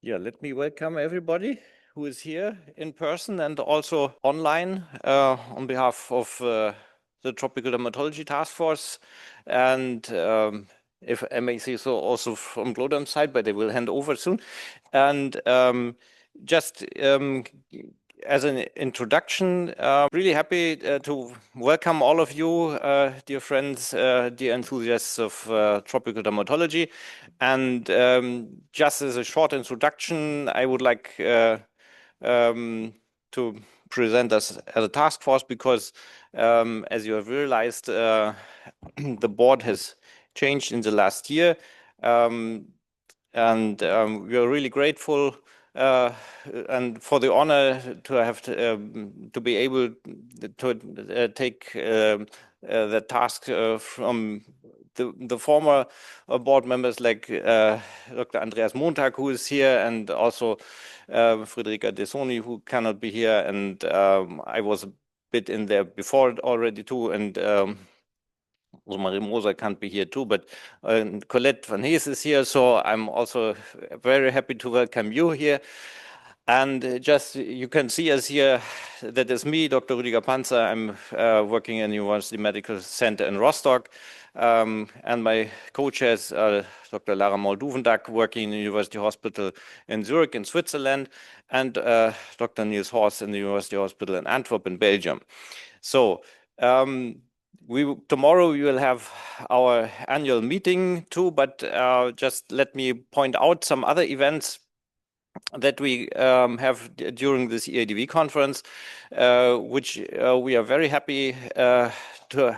Yeah, let me welcome everybody who is here in person and also online on behalf of the Tropical Dermatology Task Force, and if I may say so, also from GLODERM side, but they will hand over soon. And just as an introduction, really happy to welcome all of you, dear friends, dear enthusiasts of tropical dermatology. And just as a short introduction, I would like to present us as a task force because, as you have realized, the board has changed in the last year. And we are really grateful and for the honor to have to be able to take the task from the former board members like Dr. Andreas Montag, who is here, and also Friederika Dessoni, who cannot be here, and I was a bit in there before already too, and Rosemarie Moser can't be here too, but Colette van Hees is here, so I'm also very happy to welcome you here. And just you can see us here, that is me, Dr. Rüdiger Panzer. I'm working in University Medical Center in Rostock, and my co-chairs are Dr. Lara Maul-Duvendak, working in the University Hospital in Zurich in Switzerland, and Dr. Niels Horst in the University Hospital in Antwerp in Belgium. So tomorrow we will have our annual meeting too, but just let me point out some other events that we have during this EADV conference, which we are very happy to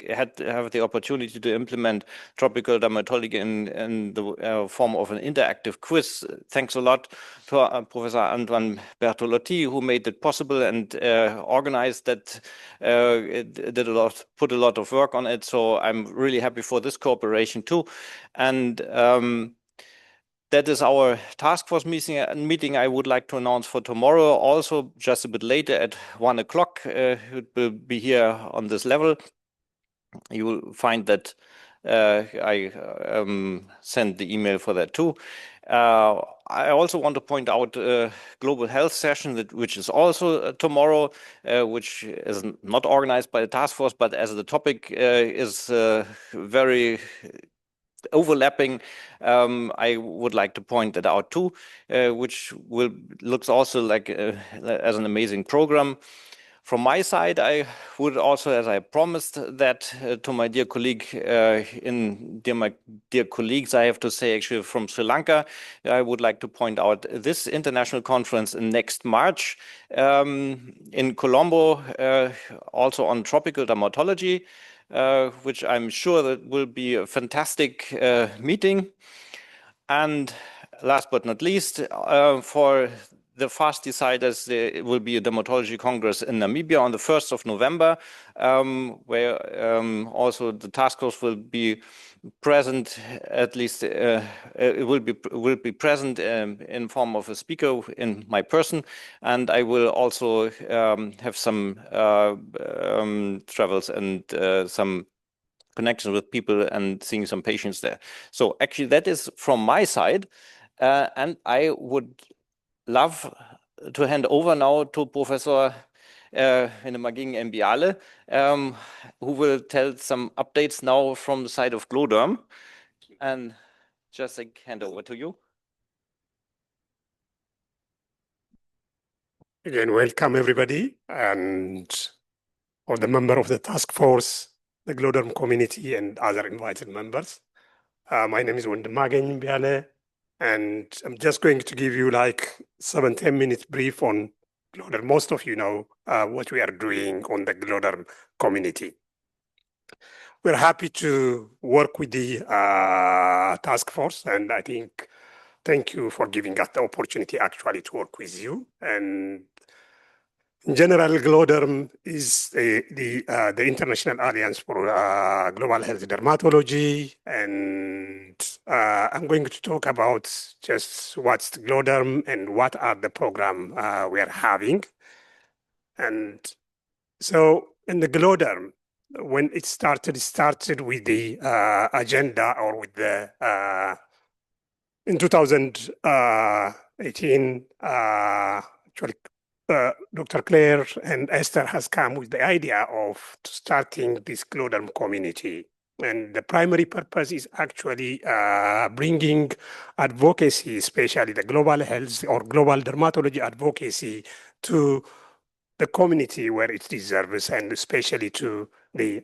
have the opportunity to implement tropical dermatology in the form of an interactive quiz. Thanks a lot to Professor Antoine Bertolotti, who made it possible and organized that. It put a lot of work on it. So I'm really happy for this cooperation too. And that is our task force meeting I would like to announce for tomorrow. Also, just a bit later at 1 o'clock, it will be here on this level. You will find that I sent the email for that too. I also want to point out a global health session which is also tomorrow, which is not organized by the task force, but as the topic is very overlapping, I would like to point that out too, which looks also like as an amazing program. From my side, I would also, as I promised that to my dear colleague, my dear colleagues, I have to say actually from Sri Lanka, I would like to point out this international conference next March in Colombo, also on tropical dermatology, which I'm sure that will be a fantastic meeting. And last but not least, for the fast deciders, there will be a dermatology congress in Namibia on the 1st of November, where also the task force will be present. At least it will be present in form of a speaker in my person, and I will also have some travels and some connections with people and seeing some patients there. So actually that is from my side, and I would love to hand over now to Professor Wendemagegn Enbiale, who will tell some updates now from the side of GLODERM. And just hand over to you. Again, welcome everybody, and all the members of the task force, the GLODERM community, and other invited members. My name is Wendemagegn Enbiale, and I'm just going to give you like 7-10 minutes brief on GLODERM. Most of you know what we are doing on the GLODERM community. We're happy to work with the task force, and I think thank you for giving us the opportunity actually to work with you. And in general, GLODERM is the International Alliance for Global Health Dermatology, and I'm going to talk about just what's GLODERM and what are the programs we are having. And so in the GLODERM, when it started with the agenda or with the in 2000. 2018, actually, Dr. Claire and Esther has come with the idea of starting this GLODERM community. And the primary purpose is actually bringing advocacy, especially the global health or global dermatology advocacy, to the community where it deserves, and especially to the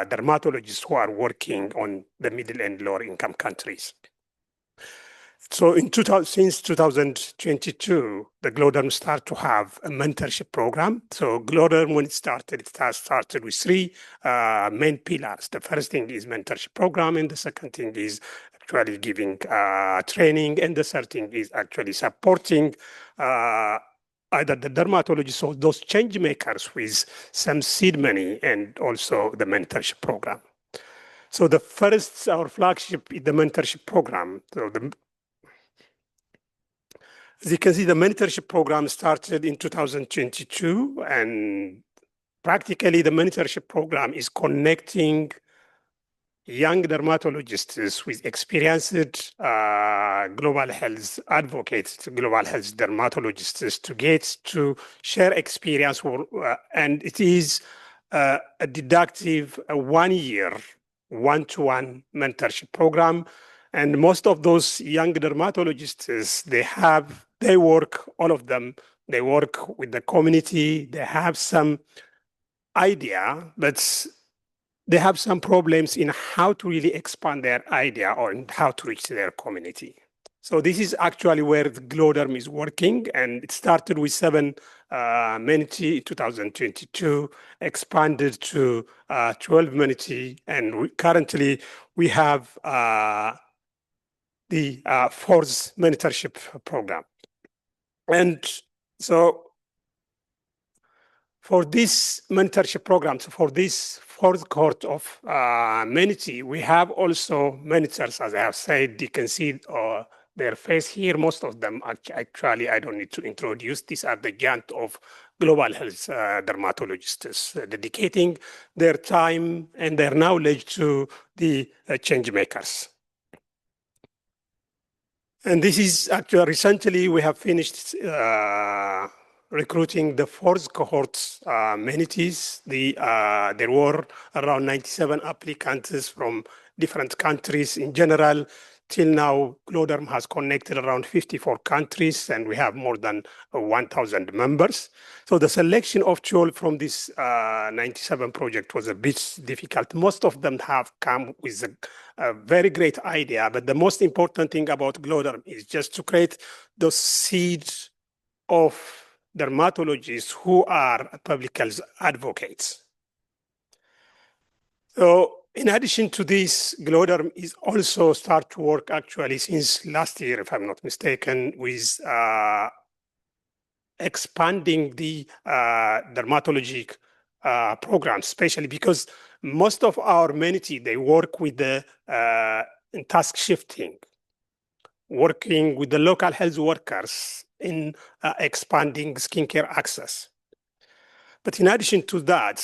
dermatologists who are working on the middle and lower income countries. So since 2022, the GLODERM started to have a mentorship program. So GLODERM, when it has started with three main pillars. The first thing is mentorship program, and the second thing is actually giving training, and the third thing is actually supporting either the dermatologists or those change makers with some seed money and also the mentorship program. So the first, our flagship is the mentorship program. So as you can see, the mentorship program started in 2022, and practically the mentorship program is connecting young dermatologists with experienced global health advocates, global health dermatologists to get to share experience. And it is a deductive 1 year, one-to-one mentorship program. And most of those young dermatologists, they work, all of them, they work with the community. They have some idea, but they have some problems in how to really expand their idea or how to reach their community. So this is actually where the GLODERM is working, and it started with 7 Menity in 2022, expanded to 12 Menity, and currently we have the 4th mentorship program. And so for this mentorship program, so for this 4th cohort of Menity, we have also mentors, as I have said. You can see their face here. Most of them, actually, I don't need to introduce. These are the giant of global health dermatologists dedicating their time and their knowledge to the change makers. And this is actually recently we have finished recruiting the 4th cohort Menities. There were around 97 applicants from different countries. In general, till now, GLODERM has connected around 54 countries, and we have more than 1,000 members. So the selection of 12 from this 97 project was a bit difficult. Most of them have come with a very great idea, but the most important thing about GLODERM is just to create those seeds of dermatologists who are public health advocates. So in addition to this, GLODERM is also start to work actually since last year, if I'm not mistaken, with expanding the dermatologic programs, especially because most of our Menity, they work with the in task shifting, working with the local health workers in expanding skincare access. But in addition to that,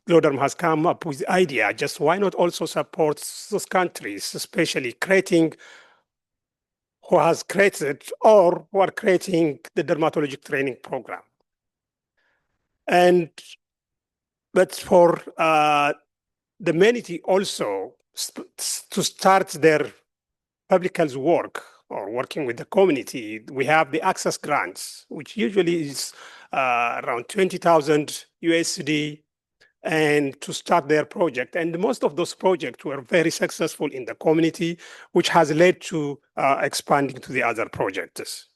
GLODERM has come up with the idea, just why not also support those countries, especially who has created or who are creating the dermatologic training program. But for the Menity also to start their public health work or working with the community, we have the access grants, which usually is around 20,000 USD, and to start their project. And most of those projects were very successful in the community, which has led to expanding to the other projects.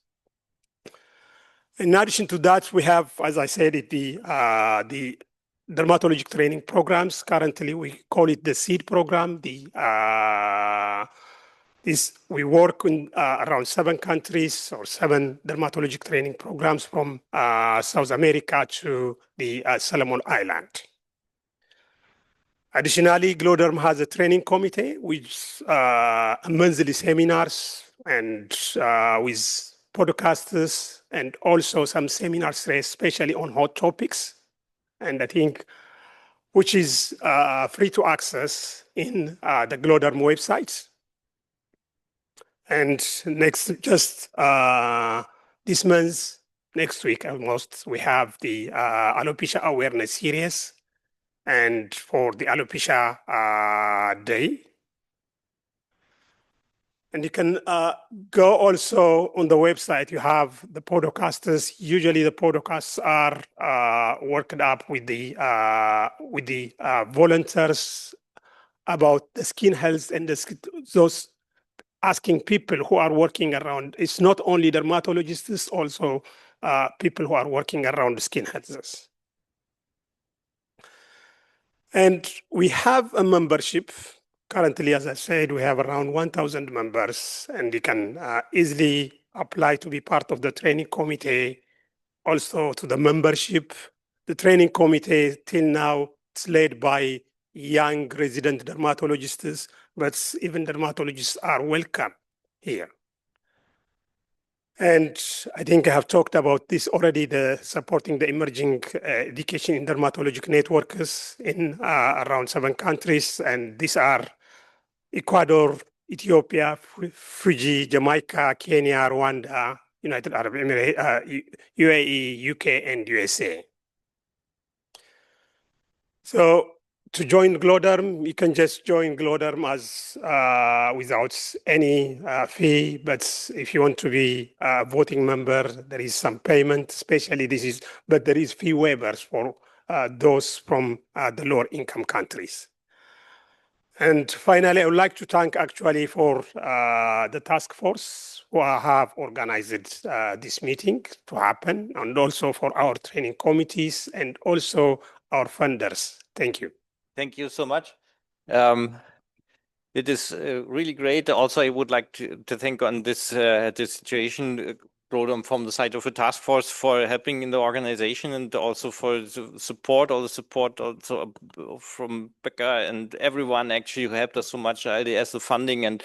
In addition to that, we have, as I said, the dermatologic training programs. Currently, we call it the SEED program. We work in around 7 countries or 7 dermatologic training programs from South America to the Solomon Island. Additionally, GLODERM has a training committee with monthly seminars and with podcasters, and also some seminars, especially on hot topics. And I think which is free to access in the GLODERM website. And this month, next week almost, we have the alopecia awareness series, and for the alopecia day. And you can go also on the website. You have the podcasters. Usually, the podcasts are worked up with the volunteers about the skin health and those asking people who are working around. It's not only dermatologists, it's also people who are working around skin health. And we have a membership. Currently, as I said, we have around 1,000 members, and you can easily apply to be part of the training committee, also to the membership. The training committee till now is led by young resident dermatologists, but even dermatologists are welcome here. And I think I have talked about this already, the supporting the emerging education in dermatologic networks in around 7 countries. And these are Ecuador, Ethiopia, Fiji, Jamaica, Kenya, Rwanda, United Arab Emirates, UAE, UK, and USA. So to join GLODERM, you can just join GLODERM as without any fee. But if you want to be a voting member, there is some payment. Especially but there is fee waivers for those from the lower income countries. And finally, I would like to thank actually for the task force who have organized this meeting to happen, and also for our training committees and also our funders. Thank you. Thank you so much. It is really great. Also, I would like to thank on this situation GLODERM from the side of the task force for helping in the organization, and also for the support, all the support also from Becca and everyone actually who helped us so much. LDS, the funding, and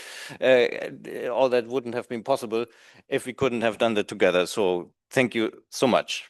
all that wouldn't have been possible if we couldn't have done that together. So thank you so much.